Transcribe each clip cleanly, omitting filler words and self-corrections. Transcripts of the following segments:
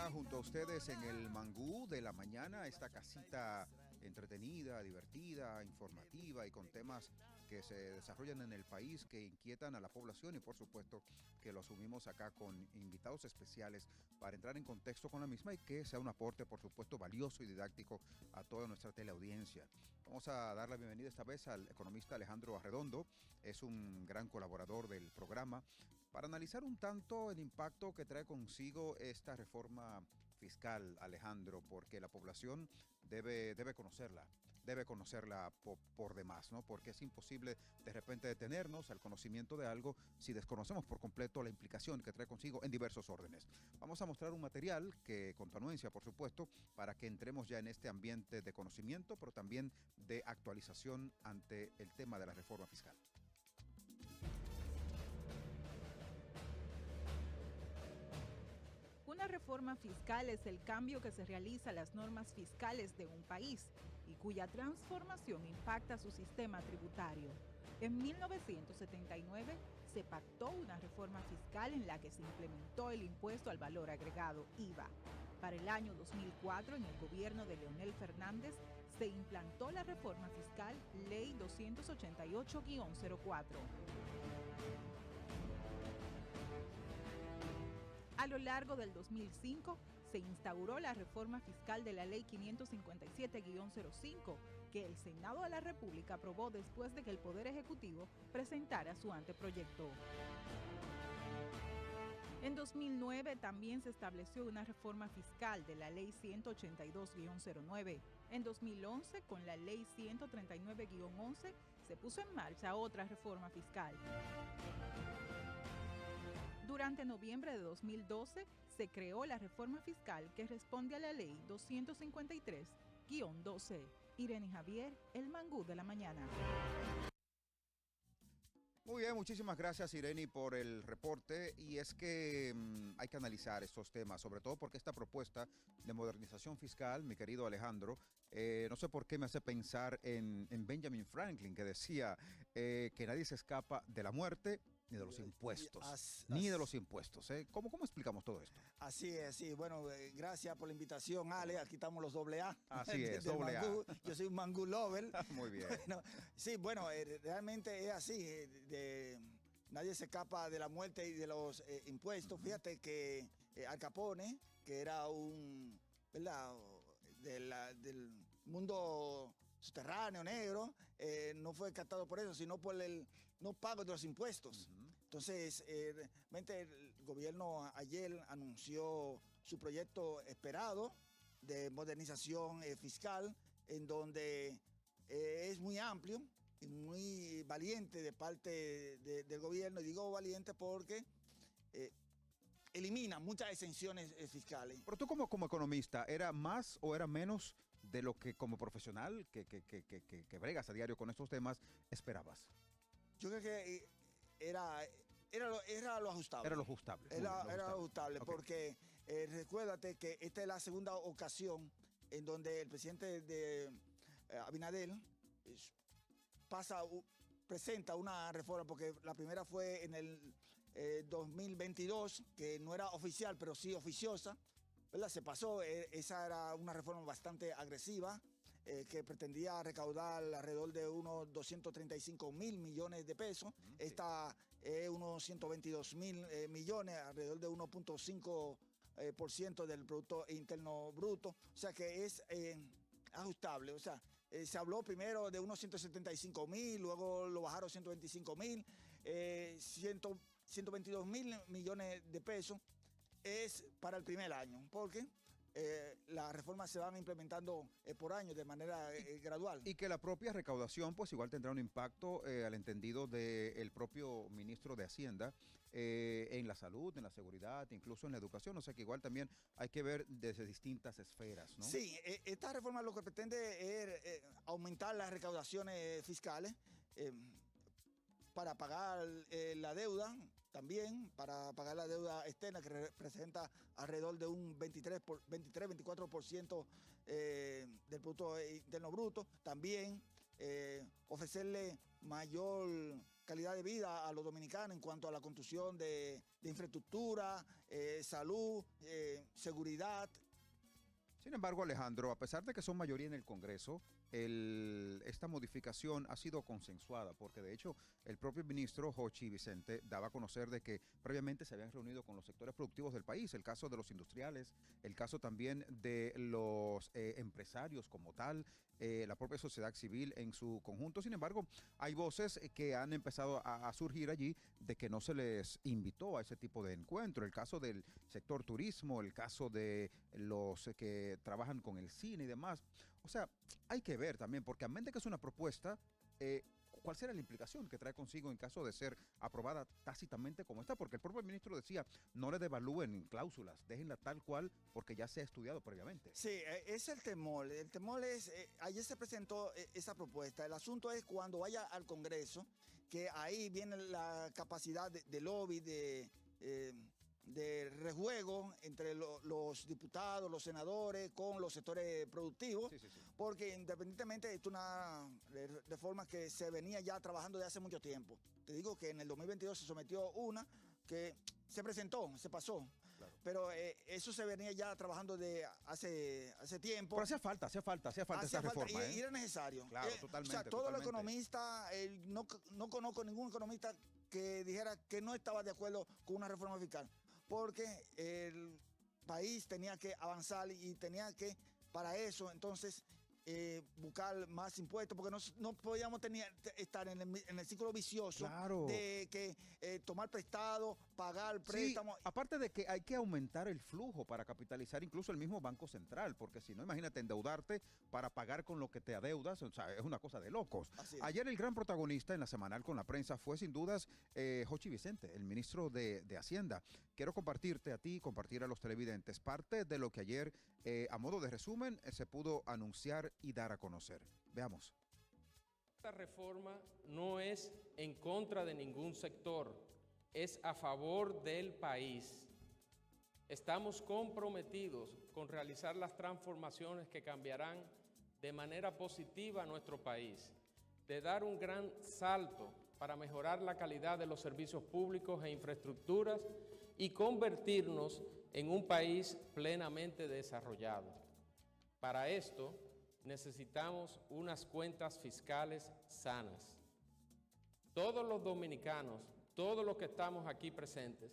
acá junto a ustedes en el Mangú de la mañana, esta casita entretenida, divertida, informativa y con temas que se desarrollan en el país, que inquietan a la población y por supuesto que lo asumimos acá con invitados especiales para entrar en contexto con la misma y que sea un aporte por supuesto valioso y didáctico a toda nuestra teleaudiencia. Vamos a dar la bienvenida esta vez al economista Alejandro Arredondo, es un gran colaborador del programa, para analizar un tanto el impacto que trae consigo esta reforma fiscal, Alejandro, porque la población debe conocerla por demás, ¿no? Porque es imposible de repente detenernos al conocimiento de algo si desconocemos por completo la implicación que trae consigo en diversos órdenes. Vamos a mostrar un material que, con tu anuencia, por supuesto, para que entremos ya en este ambiente de conocimiento, pero también de actualización ante el tema de la reforma fiscal. Una reforma fiscal es el cambio que se realiza a las normas fiscales de un país y cuya transformación impacta su sistema tributario. En 1979 se pactó una reforma fiscal en la que se implementó el impuesto al valor agregado, IVA. Para el año 2004, en el gobierno de Leonel Fernández, se implantó la reforma fiscal Ley 288-04. A lo largo del 2005, se instauró la reforma fiscal de la Ley 557-05, que el Senado de la República aprobó después de que el Poder Ejecutivo presentara su anteproyecto. En 2009 también se estableció una reforma fiscal de la Ley 182-09. En 2011, con la Ley 139-11, se puso en marcha otra reforma fiscal. Durante noviembre de 2012 se creó la reforma fiscal que responde a la Ley 253-12. Irene Javier, el Mangú de la mañana. Muy bien, muchísimas gracias Irene por el reporte y es que hay que analizar estos temas, sobre todo porque esta propuesta de modernización fiscal, mi querido Alejandro, no sé por qué me hace pensar en Benjamin Franklin que decía que nadie se escapa de la muerte ni de los impuestos, ni de los impuestos. ¿Cómo explicamos todo esto? Así es, sí. Bueno, gracias por la invitación, Ale. Aquí estamos los AA. Así es, AA. Yo soy un Mangú lover. Muy bien. Bueno, sí, bueno, realmente es así. Nadie se escapa de la muerte y de los impuestos. Fíjate que Al Capone, que era un, ¿verdad?, del mundo subterráneo, negro, no fue captado por eso, sino por el no pago de los impuestos. Entonces, realmente el gobierno ayer anunció su proyecto esperado de modernización fiscal, en donde es muy amplio y muy valiente de parte del gobierno. Y digo valiente porque elimina muchas exenciones fiscales. Pero tú como economista, ¿era más o era menos de lo que como profesional que bregas a diario con estos temas esperabas? Yo creo que era lo ajustable. Era lo ajustable. Era lo ajustable, okay. Porque recuérdate que esta es la segunda ocasión en donde el presidente de Abinader presenta una reforma, porque la primera fue en el 2022, que no era oficial, pero sí oficiosa, ¿verdad? Se pasó, esa era una reforma bastante agresiva, que pretendía recaudar alrededor de unos 235.000 millones de pesos. Sí. Esta es unos 122.000 millones, alrededor de 1.5% del Producto Interno Bruto. O sea que es ajustable. O sea, se habló primero de unos 175.000, luego lo bajaron a 125.000, 122.000 millones de pesos. Es para el primer año, porque las reformas se van implementando por año de manera gradual. Y que la propia recaudación pues igual tendrá un impacto al entendido del propio ministro de Hacienda en la salud, en la seguridad, incluso en la educación. O sea que igual también hay que ver desde distintas esferas, ¿no? Sí, esta reforma lo que pretende es aumentar las recaudaciones fiscales para pagar la deuda, también para pagar la deuda externa, que representa alrededor de un 23-24% del Producto Interno Bruto. También ofrecerle mayor calidad de vida a los dominicanos en cuanto a la construcción de infraestructura, salud, seguridad. Sin embargo, Alejandro, a pesar de que son mayoría en el Congreso, esta modificación ha sido consensuada, porque de hecho el propio ministro Jochi Vicente daba a conocer de que previamente se habían reunido con los sectores productivos del país, el caso de los industriales, el caso también de los empresarios como tal, la propia sociedad civil en su conjunto. Sin embargo, hay voces que han empezado a surgir allí de que no se les invitó a ese tipo de encuentro. El caso del sector turismo, el caso de los que trabajan con el cine y demás. O sea, hay que ver también, porque a mente que es una propuesta, ¿cuál será la implicación que trae consigo en caso de ser aprobada tácitamente como esta? Porque el propio ministro decía, no le devalúen cláusulas, déjenla tal cual, porque ya se ha estudiado previamente. Sí, es el temor. El temor es, ayer se presentó esa propuesta. El asunto es cuando vaya al Congreso, que ahí viene la capacidad de lobby, de rejuego entre los diputados, los senadores, con los sectores productivos, Sí, sí, sí. porque independientemente es una reforma que se venía ya trabajando de hace mucho tiempo. Te digo que en el 2022 se sometió una que se presentó, se pasó, Claro. pero eso se venía ya trabajando de hace tiempo. Pero hacía falta esa reforma. Y era necesario. Claro, totalmente. O sea, todos los totalmente. economistas, no conozco ningún economista que dijera que no estaba de acuerdo con una reforma fiscal, porque el país tenía que avanzar y tenía que, para eso, entonces, buscar más impuestos, porque no podíamos estar en el ciclo vicioso Claro. de que tomar prestado, pagar préstamos. Sí, aparte de que hay que aumentar el flujo para capitalizar incluso el mismo Banco Central, porque si no, imagínate endeudarte para pagar con lo que te adeudas, o sea, es una cosa de locos. Así es. Ayer el gran protagonista en la semanal con la prensa fue sin dudas Jochi Vicente, el ministro de Hacienda. Quiero compartirte a ti, compartir a los televidentes parte de lo que ayer, a modo de resumen, se pudo anunciar y dar a conocer. Veamos. Esta reforma no es en contra de ningún sector, es a favor del país. Estamos comprometidos con realizar las transformaciones que cambiarán de manera positiva a nuestro país, de dar un gran salto para mejorar la calidad de los servicios públicos e infraestructuras y convertirnos en un país plenamente desarrollado. Para esto, necesitamos unas cuentas fiscales sanas. Todos los dominicanos, todos los que estamos aquí presentes,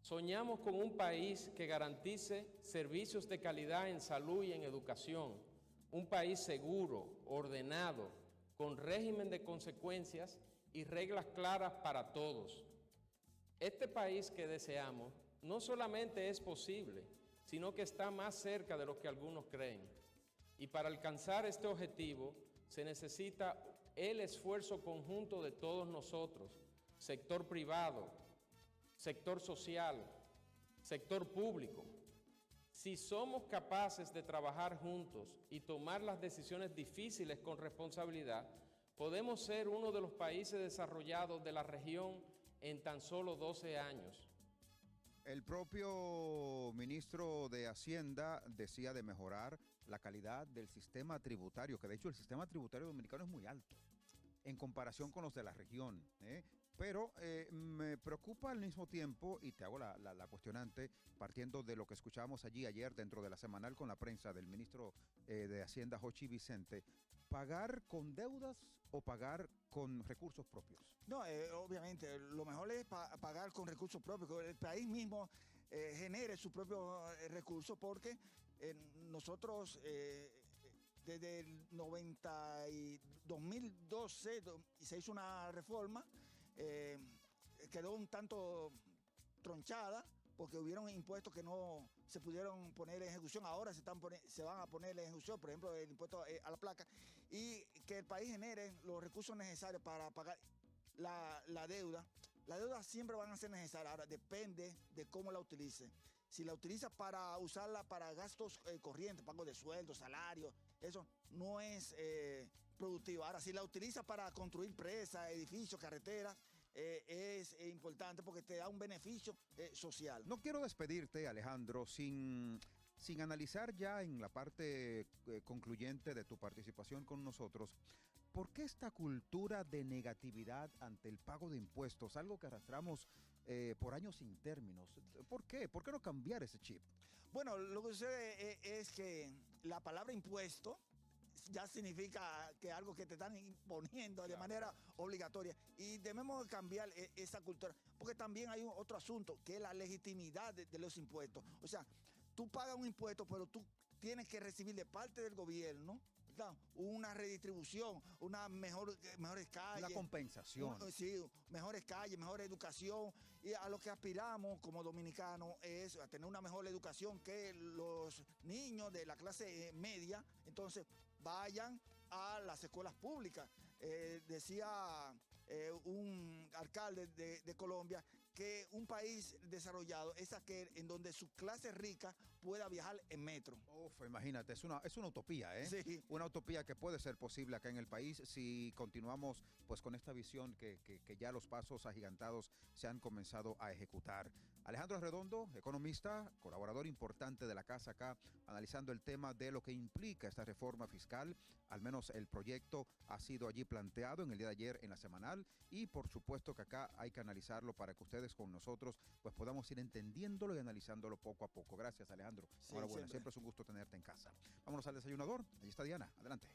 soñamos con un país que garantice servicios de calidad en salud y en educación, un país seguro, ordenado, con régimen de consecuencias y reglas claras para todos. Este país que deseamos no solamente es posible, sino que está más cerca de lo que algunos creen. Y para alcanzar este objetivo se necesita el esfuerzo conjunto de todos nosotros, sector privado, sector social, sector público. Si somos capaces de trabajar juntos y tomar las decisiones difíciles con responsabilidad, podemos ser uno de los países desarrollados de la región en tan solo 12 años. El propio ministro de Hacienda decía de mejorar la calidad del sistema tributario, que de hecho el sistema tributario dominicano es muy alto en comparación con los de la región, pero me preocupa al mismo tiempo, y te hago la cuestionante, partiendo de lo que escuchábamos allí ayer dentro de la semanal con la prensa del ministro de Hacienda, Jochi Vicente, ¿pagar con deudas o pagar con recursos propios? No, obviamente, lo mejor es pagar con recursos propios, que el país mismo genere sus propios recursos, porque nosotros desde el 2012 se hizo una reforma, quedó un tanto tronchada, porque hubieron impuestos que no se pudieron poner en ejecución, ahora se van a poner en ejecución, por ejemplo, el impuesto a la placa, y que el país genere los recursos necesarios para pagar la deuda. Las deudas siempre van a ser necesarias, ahora depende de cómo la utilice. Si la utiliza para usarla para gastos corrientes, pago de sueldos, salarios, eso no es productivo. Ahora, si la utiliza para construir presas, edificios, carreteras, es importante porque te da un beneficio social. No quiero despedirte, Alejandro, sin sin analizar ya en la parte concluyente de tu participación con nosotros, ¿por qué esta cultura de negatividad ante el pago de impuestos? Algo que arrastramos por años sin términos. ¿Por qué? ¿Por qué no cambiar ese chip? Bueno, lo que sucede es que la palabra impuesto ya significa que algo que te están imponiendo de manera obligatoria, y debemos cambiar esa cultura, porque también hay otro asunto, que es la legitimidad de los impuestos. O sea, tú pagas un impuesto, pero tú tienes que recibir de parte del gobierno, ¿verdad?, una redistribución, mejores calles. La compensación. Sí, mejores calles, mejor educación. Y a lo que aspiramos como dominicanos es a tener una mejor educación, que los niños de la clase media, entonces, vayan a las escuelas públicas. Decía un alcalde de Colombia que un país desarrollado es aquel en donde su clase rica pueda viajar en metro. Uf, imagínate, es una utopía, ¿eh? Sí. Una utopía que puede ser posible acá en el país si continuamos pues con esta visión que ya los pasos agigantados se han comenzado a ejecutar. Alejandro Redondo, economista, colaborador importante de la casa acá, analizando el tema de lo que implica esta reforma fiscal. Al menos el proyecto ha sido allí planteado en el día de ayer en la semanal, y por supuesto que acá hay que analizarlo para que ustedes con nosotros pues podamos ir entendiéndolo y analizándolo poco a poco. Gracias, Alejandro. Sí, Enhorabuena, siempre es un gusto tenerte en casa. Vámonos al desayunador. Allí está Diana, adelante.